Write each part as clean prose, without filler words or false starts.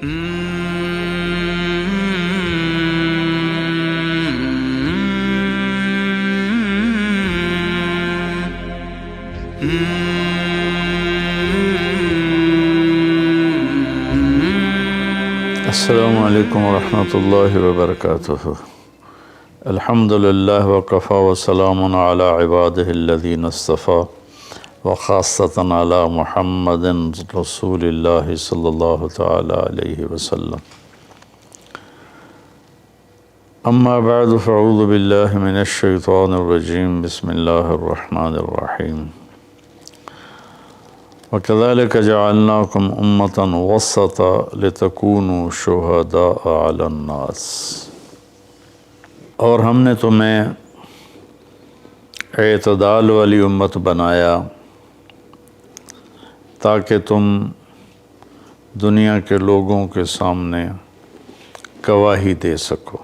السلام علیکم ورحمۃ اللہ وبرکاتہ۔ الحمدللہ وکفی وسلام علی عبادہ الذین اصطفیٰ وخاصۃ علی محمد رسول اللہ صلی اللہ تعالی علیہ وسلم۔ اما بعد فاعوذ باللہ من الشیطان الرجیم، بسم اللہ الرحمن الرحیم۔ وَكَذَلِكَ جَعَلْنَاكُمْ أُمَّةً وَسَطًا لِتَكُونُوا شُهَدَاءَ عَلَى النَّاسِ، اور ہم نے تمہیں اعتدال والی امت بنایا تاکہ تم دنیا کے لوگوں کے سامنے گواہی دے سکو۔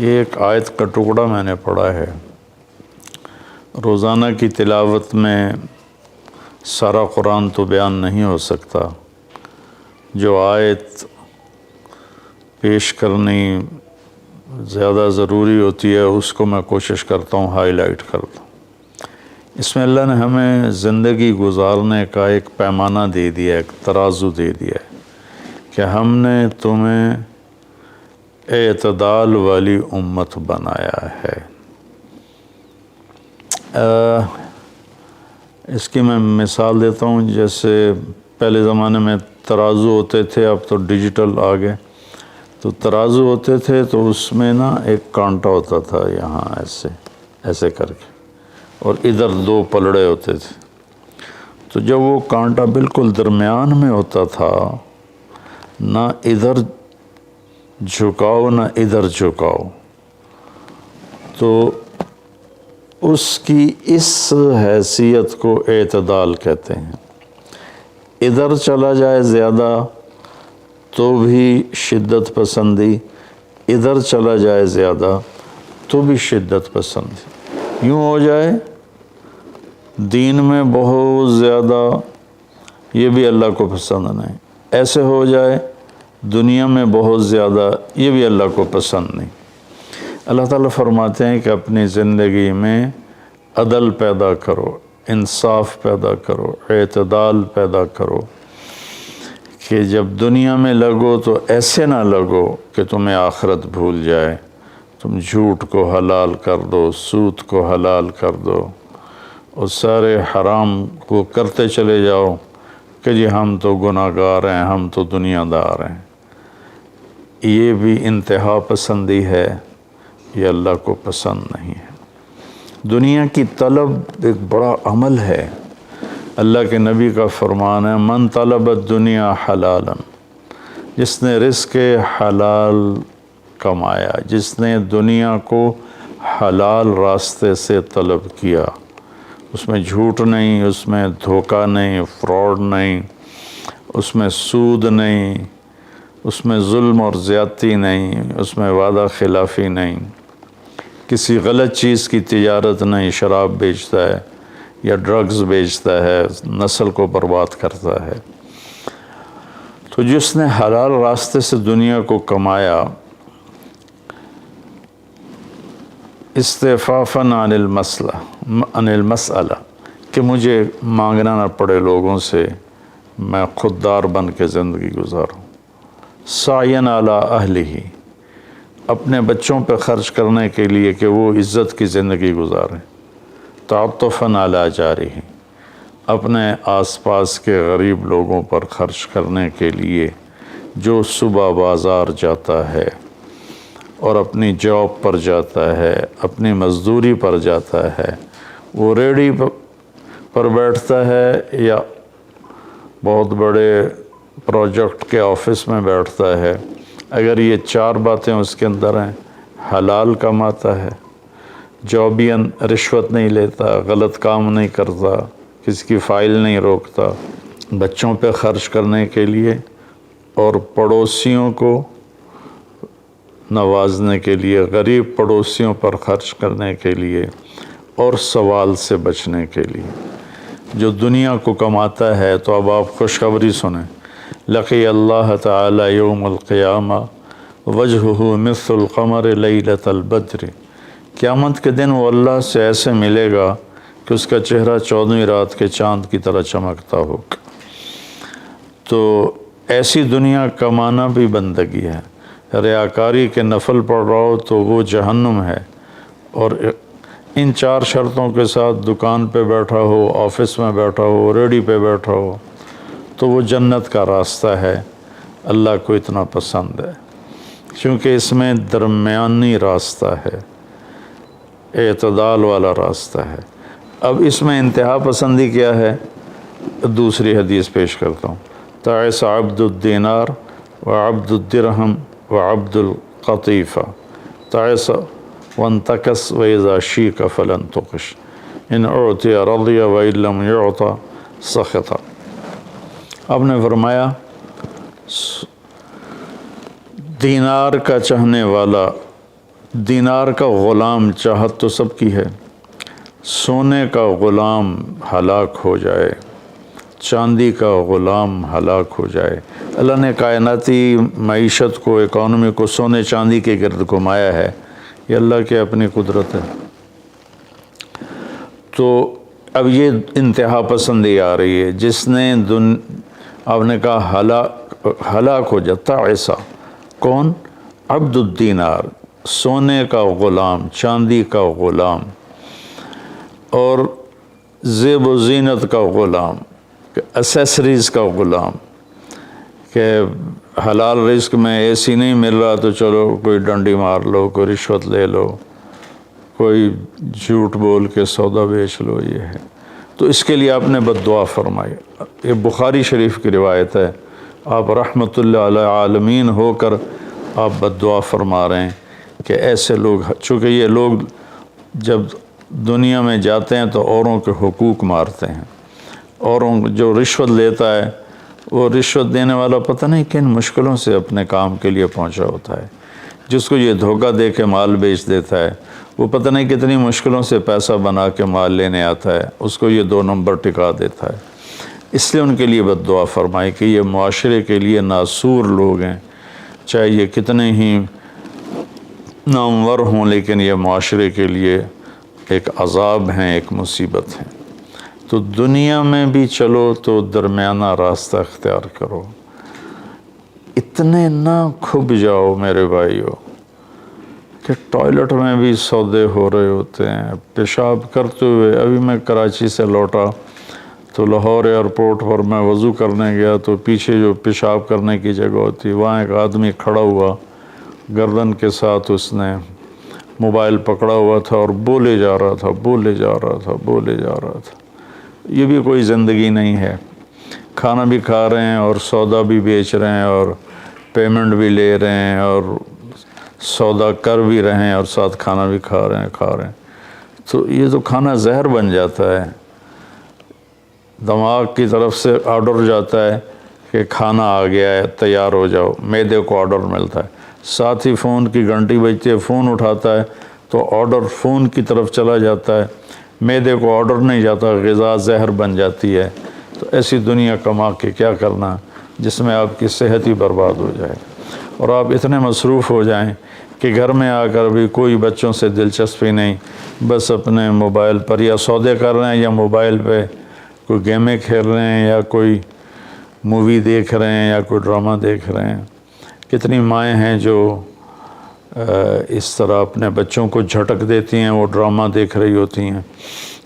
یہ ایک آیت کا ٹکڑا میں نے پڑھا ہے۔ روزانہ کی تلاوت میں سارا قرآن تو بیان نہیں ہو سکتا، جو آیت پیش کرنی زیادہ ضروری ہوتی ہے اس کو میں کوشش کرتا ہوں ہائی لائٹ کر دوں۔ اس میں اللہ نے ہمیں زندگی گزارنے کا ایک پیمانہ دے دیا، ایک ترازو دے دیا ہے کہ ہم نے تمہیں اعتدال والی امت بنایا ہے۔ اس کی میں مثال دیتا ہوں، جیسے پہلے زمانے میں ترازو ہوتے تھے، اب تو ڈیجیٹل آ گئے۔ تو ترازو ہوتے تھے تو اس میں نا ایک کانٹا ہوتا تھا یہاں ایسے کر کے، اور ادھر دو پلڑے ہوتے تھے۔ تو جب وہ کانٹا بالکل درمیان میں ہوتا تھا، نہ ادھر جھکاؤ نہ ادھر جھکاؤ، تو اس کی اس حیثیت کو اعتدال کہتے ہیں۔ ادھر چلا جائے زیادہ تو بھی شدت پسندی، ادھر چلا جائے زیادہ تو بھی شدت پسندی۔ یوں ہو جائے دین میں بہت زیادہ، یہ بھی اللہ کو پسند نہیں۔ ایسے ہو جائے دنیا میں بہت زیادہ، یہ بھی اللہ کو پسند نہیں۔ اللہ تعالیٰ فرماتے ہیں کہ اپنی زندگی میں عدل پیدا کرو، انصاف پیدا کرو، اعتدال پیدا کرو، کہ جب دنیا میں لگو تو ایسے نہ لگو کہ تمہیں آخرت بھول جائے۔ تم جھوٹ کو حلال کر دو، سود کو حلال کر دو، اور سارے حرام کو کرتے چلے جاؤ کہ جی ہم تو گناہ گار ہیں، ہم تو دنیا دار ہیں۔ یہ بھی انتہا پسندی ہے، یہ اللہ کو پسند نہیں ہے۔ دنیا کی طلب ایک بڑا عمل ہے۔ اللہ کے نبی کا فرمان ہے، من طلب الدنیا حلالا، جس نے رزق حلال کمایا، جس نے دنیا کو حلال راستے سے طلب کیا، اس میں جھوٹ نہیں، اس میں دھوکہ نہیں، فراڈ نہیں، اس میں سود نہیں، اس میں ظلم اور زیادتی نہیں، اس میں وعدہ خلافی نہیں، کسی غلط چیز کی تجارت نہیں، شراب بیچتا ہے یا ڈرگز بیچتا ہے، نسل کو برباد کرتا ہے۔ تو جس نے حلال راستے سے دنیا کو کمایا، استعفافاً عن المسئلہ، کہ مجھے مانگنا نہ پڑے لوگوں سے، میں خوددار بن کے زندگی گزاروں۔ سعیاً علی اہلہ، اپنے بچوں پہ خرچ کرنے کے لیے کہ وہ عزت کی زندگی گزاریں۔ تعطفاً علی جارہ، اپنے آس پاس کے غریب لوگوں پر خرچ کرنے کے لیے جو صبح بازار جاتا ہے اور اپنی جاب پر جاتا ہے، اپنی مزدوری پر جاتا ہے، وہ ریڑھی پر بیٹھتا ہے یا بہت بڑے پروجیکٹ کے آفس میں بیٹھتا ہے، اگر یہ چار باتیں اس کے اندر ہیں، حلال کماتا ہے، جابین رشوت نہیں لیتا، غلط کام نہیں کرتا، کسی کی فائل نہیں روکتا، بچوں پہ خرچ کرنے کے لیے اور پڑوسیوں کو نوازنے کے لیے، غریب پڑوسیوں پر خرچ کرنے کے لیے، اور سوال سے بچنے کے لیے۔ جو دنیا کو کماتا ہے تو اب آپ خوشخبری سنیں، لقی اللہ تعالی یوم القیامہ وجہہ مثل القمر لیلۃ البدر، قیامت کے دن وہ اللہ سے ایسے ملے گا کہ اس کا چہرہ 14ویں رات کے چاند کی طرح چمکتا ہوگا۔ تو ایسی دنیا کمانا بھی بندگی ہے۔ ریاکاری کے نفل پڑھ رہا ہو تو وہ جہنم ہے، اور ان 4 شرطوں کے ساتھ دکان پہ بیٹھا ہو، آفس میں بیٹھا ہو، ریڈی پہ بیٹھا ہو تو وہ جنت کا راستہ ہے، اللہ کو اتنا پسند ہے، کیونکہ اس میں درمیانی راستہ ہے، اعتدال والا راستہ ہے۔ اب اس میں انتہا پسندی کیا ہے؟ دوسری حدیث پیش کرتا ہوں، تعس عبد الدینار وعبد الدرہم وعبد القطیفہ، تعس وانتکس وإذا شیک فلن تقش، ان اعطی رضی وإن لم یعط سخط۔ آپ نے فرمایا دینار کا چاہنے والا، دینار کا غلام چاہت تو سب کی ہے، سونے کا غلام ہلاک ہو جائے، چاندی کا غلام ہلاک ہو جائے۔ اللہ نے کائناتی معیشت کو، اکانومی کو سونے چاندی کے گرد گھمایا ہے، یہ اللہ کی اپنی قدرت ہے۔ تو اب یہ انتہا پسندی آ رہی ہے، جس نے آپ نے کہا ہلاک ہو جاتا ایسا، کون؟ عبد الدینار، سونے کا غلام، چاندی کا غلام، اور زیب و زینت کا غلام، اسیسریز کا غلام، کہ حلال رزق میں ایسی نہیں مل رہا تو چلو کوئی ڈنڈی مار لو، کوئی رشوت لے لو، کوئی جھوٹ بول کے سودا بیچ لو، یہ ہے۔ تو اس کے لیے آپ نے بد دعا فرمائی۔ یہ بخاری شریف کی روایت ہے، آپ رحمت اللہ علیہ عالمین ہو کر آپ بد دعا فرما رہے ہیں کہ ایسے لوگ، چونکہ یہ لوگ جب دنیا میں جاتے ہیں تو اوروں کے حقوق مارتے ہیں، اوروں جو رشوت لیتا ہے، وہ رشوت دینے والا پتہ نہیں کن مشکلوں سے اپنے کام کے لیے پہنچا ہوتا ہے، جس کو یہ دھوکہ دے کے مال بیچ دیتا ہے، وہ پتہ نہیں کتنی مشکلوں سے پیسہ بنا کے مال لینے آتا ہے، اس کو یہ 2 نمبر ٹکا دیتا ہے۔ اس لیے ان کے لیے بد دعا فرمائی کہ یہ معاشرے کے لیے ناسور لوگ ہیں، چاہے یہ کتنے ہی نامور ہوں، لیکن یہ معاشرے کے لیے ایک عذاب ہیں، ایک مصیبت ہے۔ تو دنیا میں بھی چلو تو درمیانہ راستہ اختیار کرو، اتنے نہ کھب جاؤ میرے بھائیو کہ ٹوائلٹ میں بھی سودے ہو رہے ہوتے ہیں، پیشاب کرتے ہوئے۔ ابھی میں کراچی سے لوٹا تو لاہور ایئرپورٹ پر میں وضو کرنے گیا تو پیچھے جو پیشاب کرنے کی جگہ ہوتی، وہاں ایک آدمی کھڑا ہوا، گردن کے ساتھ اس نے موبائل پکڑا ہوا تھا اور بولے جا رہا تھا، بولے جا رہا تھا، بولے جا رہا تھا۔ یہ بھی کوئی زندگی نہیں ہے، کھانا بھی کھا رہے ہیں اور سودا بھی بیچ رہے ہیں اور پیمنٹ بھی لے رہے ہیں اور سودا کر بھی رہے ہیں اور ساتھ کھانا بھی کھا رہے ہیں۔ تو یہ تو کھانا زہر بن جاتا ہے۔ دماغ کی طرف سے آرڈر جاتا ہے کہ کھانا آ گیا ہے، تیار ہو جاؤ، معدے کو آرڈر ملتا ہے، ساتھ ہی فون کی گھنٹی بجتی ہے، فون اٹھاتا ہے تو آرڈر فون کی طرف چلا جاتا ہے، معدے کو آرڈر نہیں جاتا، غذا زہر بن جاتی ہے۔ تو ایسی دنیا کما کے کیا کرنا جس میں آپ کی صحت ہی برباد ہو جائے اور آپ اتنے مصروف ہو جائیں کہ گھر میں آ کر بھی کوئی بچوں سے دلچسپی نہیں، بس اپنے موبائل پر یا سودے کر رہے ہیں یا موبائل پہ کوئی گیمیں کھیل رہے ہیں یا کوئی مووی دیکھ رہے ہیں یا کوئی ڈرامہ دیکھ رہے ہیں۔ کتنی مائیں ہیں جو اس طرح اپنے بچوں کو جھٹک دیتی ہیں، وہ ڈرامہ دیکھ رہی ہوتی ہیں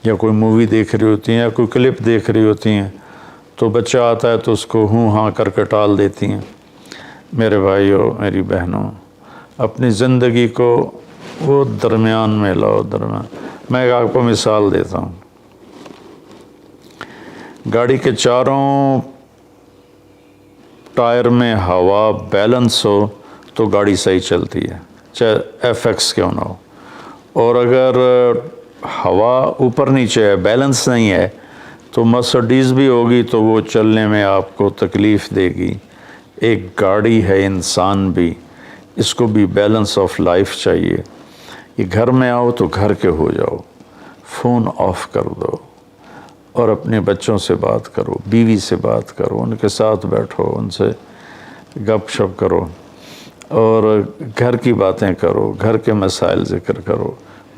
یا کوئی مووی دیکھ رہی ہوتی ہیں یا کوئی کلپ دیکھ رہی ہوتی ہیں، تو بچہ آتا ہے تو اس کو ہوں ہاں کر کے ٹال دیتی ہیں۔ میرے بھائیو، میری بہنوں، اپنی زندگی کو وہ درمیان میں لاؤ، درمیان۔ میں آپ کو مثال دیتا ہوں، گاڑی کے چاروں ٹائر میں ہوا بیلنس ہو تو گاڑی صحیح چلتی ہے، چاہے ایف ایکس کیوں نہ ہو، اور اگر ہوا اوپر نیچے ہے، بیلنس نہیں ہے، تو مرسڈیز بھی ہوگی تو وہ چلنے میں آپ کو تکلیف دے گی۔ ایک گاڑی ہے، انسان بھی، اس کو بھی بیلنس آف لائف چاہیے۔ یہ گھر میں آؤ تو گھر کے ہو جاؤ، فون آف کر دو، اور اپنے بچوں سے بات کرو، بیوی سے بات کرو، ان کے ساتھ بیٹھو، ان سے گپ شپ کرو، اور گھر کی باتیں کرو، گھر کے مسائل ذکر کرو،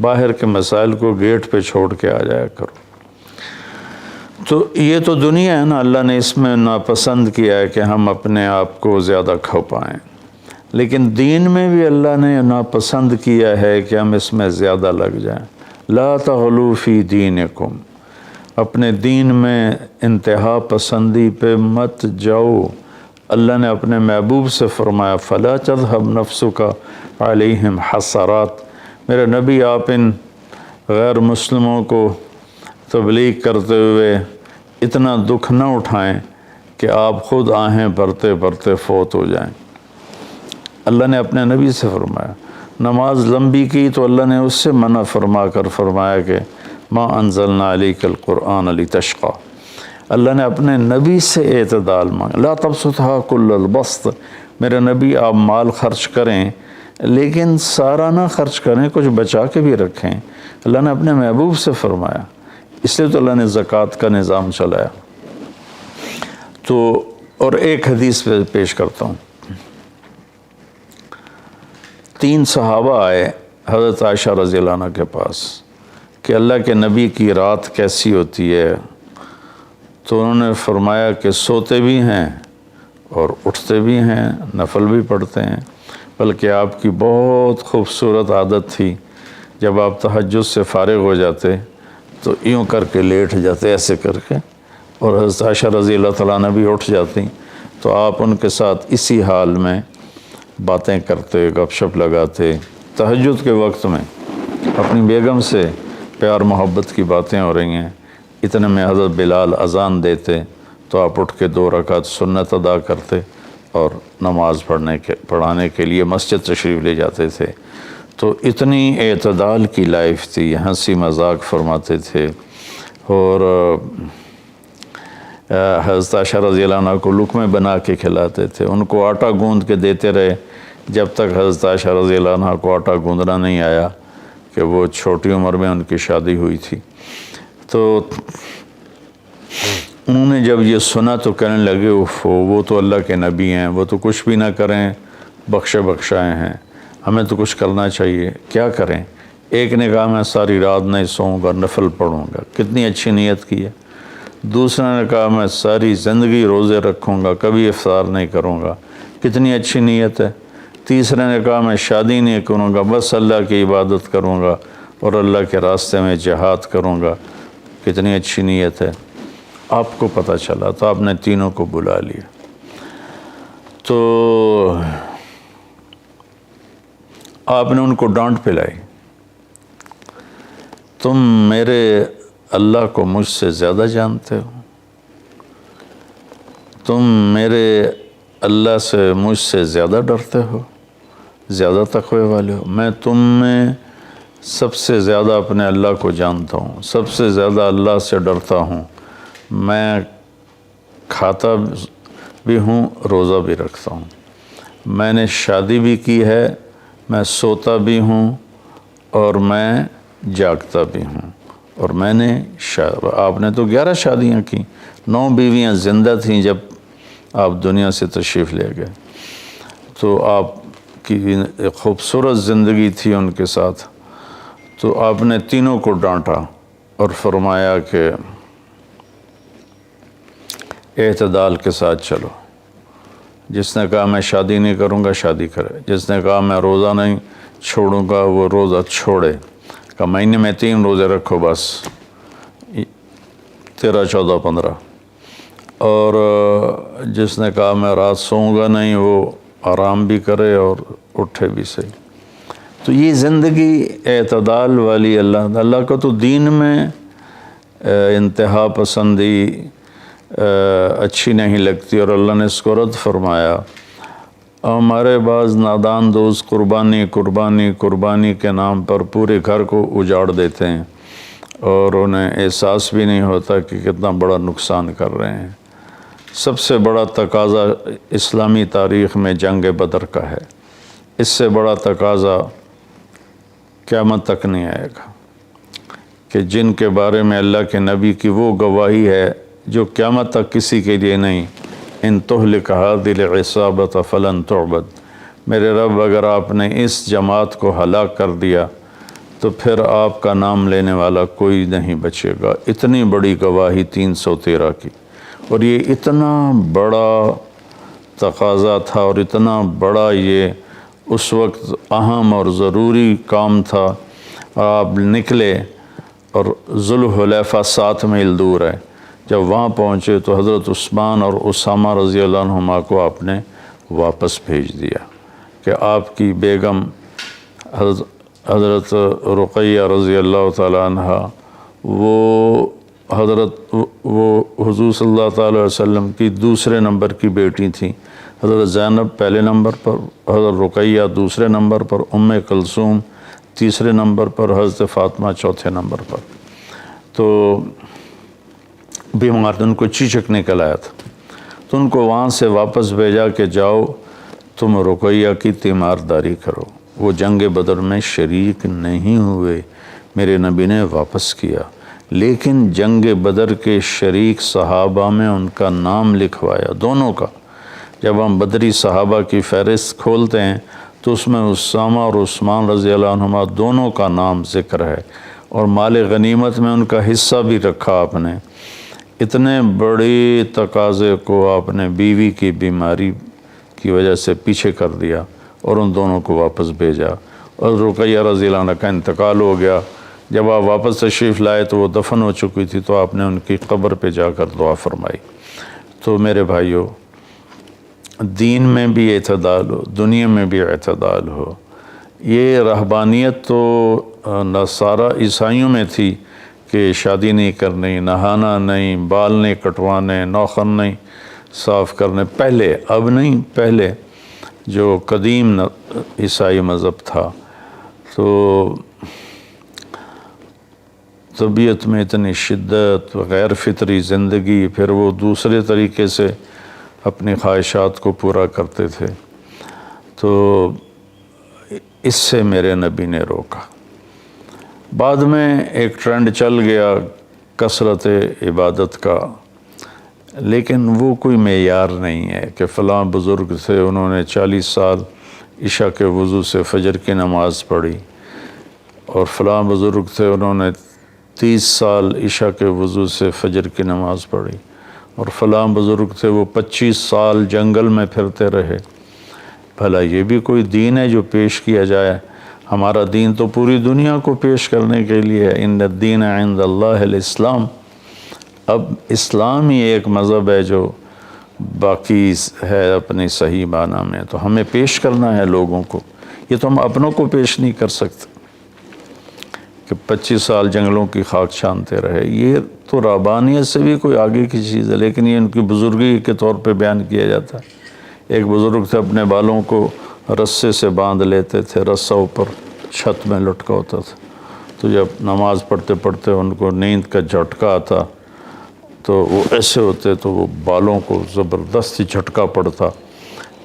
باہر کے مسائل کو گیٹ پہ چھوڑ کے آ جایا کرو۔ تو یہ تو دنیا ہے نا، اللہ نے اس میں ناپسند کیا ہے کہ ہم اپنے آپ کو زیادہ کھو پائیں، لیکن دین میں بھی اللہ نے ناپسند کیا ہے کہ ہم اس میں زیادہ لگ جائیں۔ لا تغلو فی دینکم، اپنے دین میں انتہا پسندی پہ مت جاؤ۔ اللہ نے اپنے محبوب سے فرمایا فلا تذهب نفسك علیہم حسرات، میرے نبی آپ ان غیر مسلموں کو تبلیغ کرتے ہوئے اتنا دکھ نہ اٹھائیں کہ آپ خود آہیں بھرتے بھرتے فوت ہو جائیں۔ اللہ نے اپنے نبی سے فرمایا، نماز لمبی کی تو اللہ نے اس سے منع فرما کر فرمایا کہ ما انزلنا علیک القرآن لتشقی۔ اللہ نے اپنے نبی سے اعتدال مانگا، لا تبسطھا کل البسط، میرے نبی آپ مال خرچ کریں لیکن سارا نہ خرچ کریں، کچھ بچا کے بھی رکھیں۔ اللہ نے اپنے محبوب سے فرمایا، اس لیے تو اللہ نے زکوٰۃ کا نظام چلایا۔ تو اور ایک حدیث پہ پیش کرتا ہوں، 3 صحابہ آئے حضرت عائشہ رضی اللہ عنہ کے پاس کہ اللہ کے نبی کی رات کیسی ہوتی ہے، تو انہوں نے فرمایا کہ سوتے بھی ہیں اور اٹھتے بھی ہیں، نفل بھی پڑھتے ہیں، بلکہ آپ کی بہت خوبصورت عادت تھی، جب آپ تہجد سے فارغ ہو جاتے تو یوں کر کے لیٹ جاتے، ایسے کر کے، اور حضرت عائشہ رضی اللہ تعالیٰ عنہ بھی اٹھ جاتی تو آپ ان کے ساتھ اسی حال میں باتیں کرتے، گپ شپ لگاتے، تہجد کے وقت میں اپنی بیگم سے پیار محبت کی باتیں ہو رہی ہیں، اتنے میں حضرت بلال اذان دیتے تو آپ اٹھ کے 2 رکعت سنت ادا کرتے اور نماز پڑھانے کے لیے مسجد تشریف لے جاتے تھے۔ تو اتنی اعتدال کی لائف تھی، ہنسی مذاق فرماتے تھے، اور حضرت عائشہ رضی اللہ عنہ کو لقمے بنا کے کھلاتے تھے، ان کو آٹا گوندھ کے دیتے رہے جب تک حضرت عائشہ رضی اللہ عنہ کو آٹا گوندھنا نہیں آیا، کہ وہ چھوٹی عمر میں ان کی شادی ہوئی تھی۔ تو انہوں نے جب یہ سنا تو کہنے لگے وہ تو اللہ کے نبی ہیں، وہ تو کچھ بھی نہ کریں، بخشے بخشائے ہیں، ہمیں تو کچھ کرنا چاہیے، کیا کریں؟ ایک نے کہا میں ساری رات نہیں سوؤں گا، نفل پڑھوں گا، کتنی اچھی نیت کی ہے۔ دوسرے نے کہا میں ساری زندگی روزے رکھوں گا، کبھی افطار نہیں کروں گا، کتنی اچھی نیت ہے۔ تیسرے نے کہا میں شادی نہیں کروں گا، بس اللہ کی عبادت کروں گا اور اللہ کے راستے میں جہاد کروں گا، کتنی اچھی نیت ہے۔ آپ کو پتہ چلا تو آپ نے تینوں کو بلا لیا۔ تو آپ نے ان کو ڈانٹ پلائی، تم میرے اللہ کو مجھ سے زیادہ جانتے ہو، تم میرے اللہ سے مجھ سے زیادہ ڈرتے ہو، زیادہ تقوی والے ہو، میں تم میں سب سے زیادہ اپنے اللہ کو جانتا ہوں، سب سے زیادہ اللہ سے ڈرتا ہوں، میں کھاتا بھی ہوں، روزہ بھی رکھتا ہوں، میں نے شادی بھی کی ہے، میں سوتا بھی ہوں اور میں جاگتا بھی ہوں، اور میں نے آپ نے تو 11 شادیاں کی، 9 بیویاں زندہ تھیں جب آپ دنیا سے تشریف لے گئے، تو آپ کی ایک خوبصورت زندگی تھی ان کے ساتھ۔ تو آپ نے تینوں کو ڈانٹا اور فرمایا کہ اعتدال کے ساتھ چلو، جس نے کہا میں شادی نہیں کروں گا شادی کرے، جس نے کہا میں روزہ نہیں چھوڑوں گا وہ روزہ چھوڑے، کہ مہینے میں 3 روزے رکھو بس، 13، 14، 15، اور جس نے کہا میں رات سوؤں گا نہیں وہ آرام بھی کرے اور اٹھے بھی صحیح۔ تو یہ زندگی اعتدال والی اللہ کو تو دین میں انتہا پسندی اچھی نہیں لگتی، اور اللہ نے اس کو رد فرمایا۔ ہمارے بعض نادان دوست قربانی کے نام پر پورے گھر کو اجاڑ دیتے ہیں اور انہیں احساس بھی نہیں ہوتا کہ کتنا بڑا نقصان کر رہے ہیں۔ سب سے بڑا تقاضا اسلامی تاریخ میں جنگ بدر کا ہے، اس سے بڑا تقاضا قیامت تک نہیں آئے گا کہ جن کے بارے میں اللہ کے نبی کی وہ گواہی ہے جو قیامت تک کسی کے لیے نہیں، ان تہلک هذه العصابۃ فلن تعبد، میرے رب اگر آپ نے اس جماعت کو ہلاک کر دیا تو پھر آپ کا نام لینے والا کوئی نہیں بچے گا۔ اتنی بڑی گواہی 313 کی، اور یہ اتنا بڑا تقاضا تھا اور اتنا بڑا یہ اس وقت اہم اور ضروری کام تھا۔ آپ نکلے اور ذوالحلیفہ 7 میل دور ہے، جب وہاں پہنچے تو حضرت عثمان اور اسامہ رضی اللہ عنہما کو آپ نے واپس بھیج دیا کہ آپ کی بیگم حضرت رقیہ رضی اللہ تعالی عنہ وہ حضور صلی اللہ تعالی علیہ وسلم کی دوسرے نمبر کی بیٹی تھیں۔ حضرت زینب پہلے نمبر پر، حضرت رقیہ دوسرے نمبر پر، ام کلثوم تیسرے نمبر پر، حضرت فاطمہ چوتھے نمبر پر۔ تو بیمار ان کو چیچک نکل آیا تھا، تو ان کو وہاں سے واپس بھیجا کہ جاؤ تم رقیہ کی تیمارداری کرو۔ وہ جنگ بدر میں شریک نہیں ہوئے، میرے نبی نے واپس کیا، لیکن جنگ بدر کے شریک صحابہ میں ان کا نام لکھوایا، دونوں کا۔ جب ہم بدری صحابہ کی فہرست کھولتے ہیں تو اس میں اسامہ اور عثمان رضی اللہ عنہما دونوں کا نام ذکر ہے، اور مال غنیمت میں ان کا حصہ بھی رکھا آپ نے۔ اتنے بڑے تقاضے کو آپ نے بیوی کی بیماری کی وجہ سے پیچھے کر دیا اور ان دونوں کو واپس بھیجا، اور رقیہ رضی اللہ عنہ کا انتقال ہو گیا۔ جب آپ واپس تشریف لائے تو وہ دفن ہو چکی تھی، تو آپ نے ان کی قبر پہ جا کر دعا فرمائی۔ تو میرے بھائیو، دین میں بھی اعتدال ہو، دنیا میں بھی اعتدال ہو۔ یہ رہبانیت تو نصارہ عیسائیوں میں تھی کہ شادی نہیں کرنی، نہانا نہیں، بال نہیں کٹوانے، نوخن نہیں صاف کرنے، پہلے، اب نہیں، پہلے جو قدیم عیسائی مذہب تھا۔ تو طبیعت میں اتنی شدت، غیر فطری زندگی، پھر وہ دوسرے طریقے سے اپنی خواہشات کو پورا کرتے تھے۔ تو اس سے میرے نبی نے روکا۔ بعد میں ایک ٹرینڈ چل گیا کثرت عبادت کا، لیکن وہ کوئی معیار نہیں ہے کہ فلاں بزرگ تھے، انہوں نے 40 سال عشاء کے وضو سے فجر کی نماز پڑھی، اور فلاں بزرگ تھے انہوں نے 30 سال عشاء کے وضو سے فجر کی نماز پڑھی، اور فلاں بزرگ تھے وہ 25 سال جنگل میں پھرتے رہے۔ بھلا یہ بھی کوئی دین ہے جو پیش کیا جائے؟ ہمارا دین تو پوری دنیا کو پیش کرنے کے لیے ہے۔ ان الدین عند اللہ الاسلام۔ اب اسلام ہی ایک مذہب ہے جو باقی ہے اپنی صحیح معنی میں، تو ہمیں پیش کرنا ہے لوگوں کو۔ یہ تو ہم اپنوں کو پیش نہیں کر سکتے کہ 25 سال جنگلوں کی خاک چھانتے رہے۔ یہ تو رہبانیت سے بھی کوئی آگے کی چیز ہے، لیکن یہ ان کی بزرگی کے طور پہ بیان کیا جاتا ہے۔ ایک بزرگ تھے، اپنے بالوں کو رسے سے باندھ لیتے تھے، رسہ اوپر چھت میں لٹکا ہوتا تھا، تو جب نماز پڑھتے پڑھتے ان کو نیند کا جھٹکا آتا تو وہ ایسے ہوتے تو وہ بالوں کو زبردستی جھٹکا پڑتا،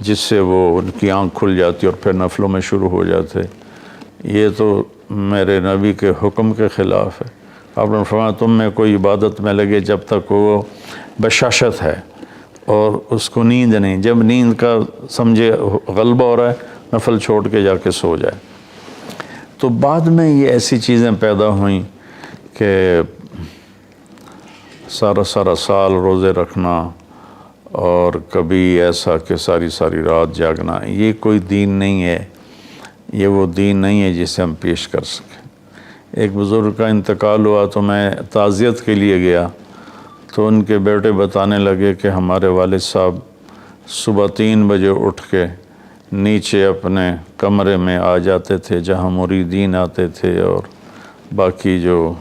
جس سے وہ ان کی آنکھ کھل جاتی اور پھر نفلوں میں شروع ہو جاتے۔ یہ تو میرے نبی کے حکم کے خلاف ہے۔ آپ نے فرمایا تم میں کوئی عبادت میں لگے جب تک وہ بشاشت ہے اور اس کو نیند نہیں، جب نیند کا سمجھے غلبہ ہو رہا ہے نفل چھوڑ کے جا کے سو جائے۔ تو بعد میں یہ ایسی چیزیں پیدا ہوئیں کہ سارا سال روزے رکھنا، اور کبھی ایسا کہ ساری رات جاگنا، یہ کوئی دین نہیں ہے، یہ وہ دین نہیں ہے جسے ہم پیش کر سکیں۔ ایک بزرگ کا انتقال ہوا تو میں تعزیت کے لیے گیا، تو ان کے بیٹے بتانے لگے کہ ہمارے والد صاحب صبح 3 بجے اٹھ کے نیچے اپنے کمرے میں آ جاتے تھے جہاں مریدین آتے تھے اور باقی جو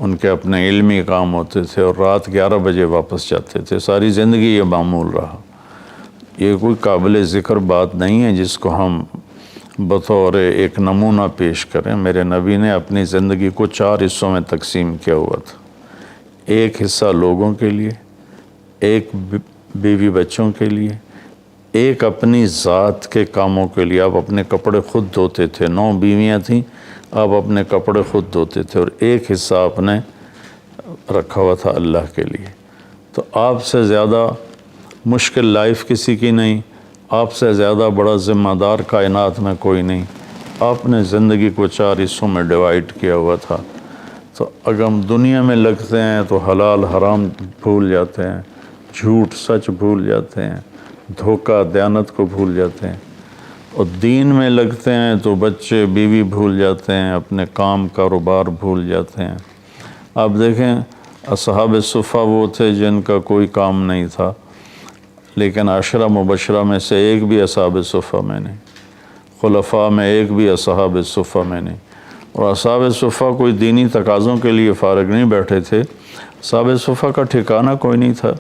ان کے اپنے علمی کام ہوتے تھے، اور رات 11 بجے واپس جاتے تھے۔ ساری زندگی یہ معمول رہا۔ یہ کوئی قابل ذکر بات نہیں ہے جس کو ہم بطور ایک نمونہ پیش کریں۔ میرے نبی نے اپنی زندگی کو 4 حصوں میں تقسیم کیا ہوا تھا۔ ایک حصہ لوگوں کے لیے، ایک بیوی بچوں کے لیے، ایک اپنی ذات کے کاموں کے لیے۔ آپ اپنے کپڑے خود دھوتے تھے، 9 بیویاں تھیں، آپ اپنے کپڑے خود دھوتے تھے اور ایک حصہ آپ نے رکھا ہوا تھا اللہ کے لیے۔ تو آپ سے زیادہ مشکل لائف کسی کی نہیں، آپ سے زیادہ بڑا ذمہ دار کائنات میں کوئی نہیں۔ آپ نے زندگی کو 4 حصوں میں ڈیوائیڈ کیا ہوا تھا۔ تو اگر ہم دنیا میں لگتے ہیں تو حلال حرام بھول جاتے ہیں، جھوٹ سچ بھول جاتے ہیں، دھوکہ دیانت کو بھول جاتے ہیں، اور دین میں لگتے ہیں تو بچے بیوی بھول جاتے ہیں، اپنے کام کاروبار بھول جاتے ہیں۔ آپ دیکھیں اصحاب صفہ وہ تھے جن کا کوئی کام نہیں تھا، لیکن 10 مبشرہ میں سے ایک بھی اصحاب صفہ میں نہیں، خلفاء میں ایک بھی اصحاب صفہ میں نہیں۔ اور اصحاب صفہ کوئی دینی تقاضوں کے لیے فارغ نہیں بیٹھے تھے، اصحاب صفہ کا ٹھکانہ کوئی نہیں تھا۔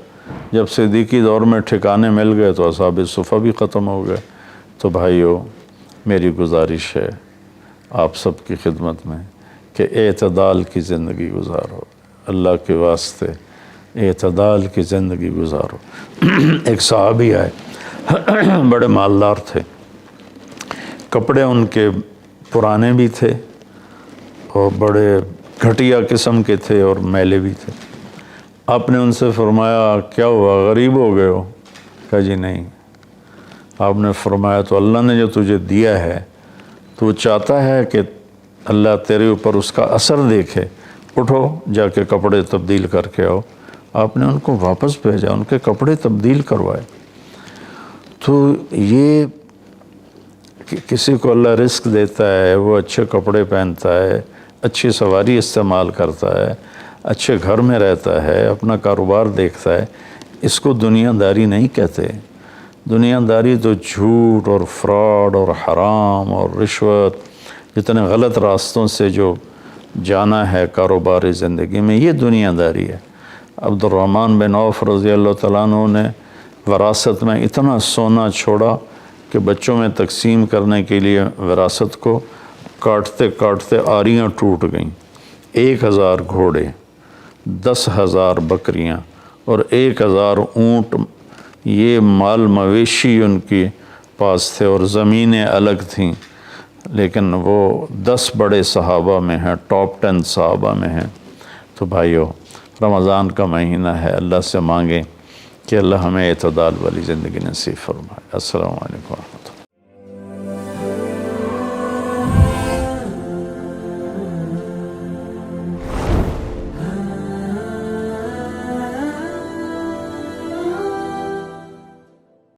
جب صدیقی دور میں ٹھکانے مل گئے تو اصحاب صفہ بھی ختم ہو گئے۔ تو بھائیو، میری گزارش ہے آپ سب کی خدمت میں کہ اعتدال کی زندگی گزارو، اللہ کے واسطے اعتدال کی زندگی گزارو۔ ایک صحابی آئے، بڑے مالدار تھے، کپڑے ان کے پرانے بھی تھے اور بڑے گھٹیا قسم کے تھے اور میلے بھی تھے۔ آپ نے ان سے فرمایا کیا ہوا، غریب ہو گئے ہو؟ کہا جی نہیں۔ آپ نے فرمایا تو اللہ نے جو تجھے دیا ہے تو وہ چاہتا ہے کہ اللہ تیرے اوپر اس کا اثر دیکھے، اٹھو جا کے کپڑے تبدیل کر کے آؤ۔ آپ نے ان کو واپس بھیجا، ان کے کپڑے تبدیل کروائے۔ تو یہ کہ کسی کو اللہ رزق دیتا ہے، وہ اچھے کپڑے پہنتا ہے، اچھی سواری استعمال کرتا ہے، اچھے گھر میں رہتا ہے، اپنا کاروبار دیکھتا ہے، اس کو دنیا داری نہیں کہتے۔ دنیا داری تو جھوٹ اور فراڈ اور حرام اور رشوت، جتنے غلط راستوں سے جو جانا ہے کاروباری زندگی میں، یہ دنیا داری ہے۔ عبد الرحمن بن عوف رضی اللہ تعالیٰ عنہ نے وراثت میں اتنا سونا چھوڑا کہ بچوں میں تقسیم کرنے کے لیے وراثت کو کاٹتے کاٹتے آریاں ٹوٹ گئیں۔ 1000 گھوڑے، 10,000 بکریاں اور 1000 اونٹ، یہ مال مویشی ان کے پاس تھے، اور زمینیں الگ تھیں، لیکن وہ 10 بڑے صحابہ میں ہیں، ٹاپ 10 صحابہ میں ہیں۔ تو بھائیو، رمضان کا مہینہ ہے، اللہ سے مانگیں کہ اللہ ہمیں اعتدال والی زندگی نصیب فرمائے۔ السلام علیکم ورحمۃ اللہ۔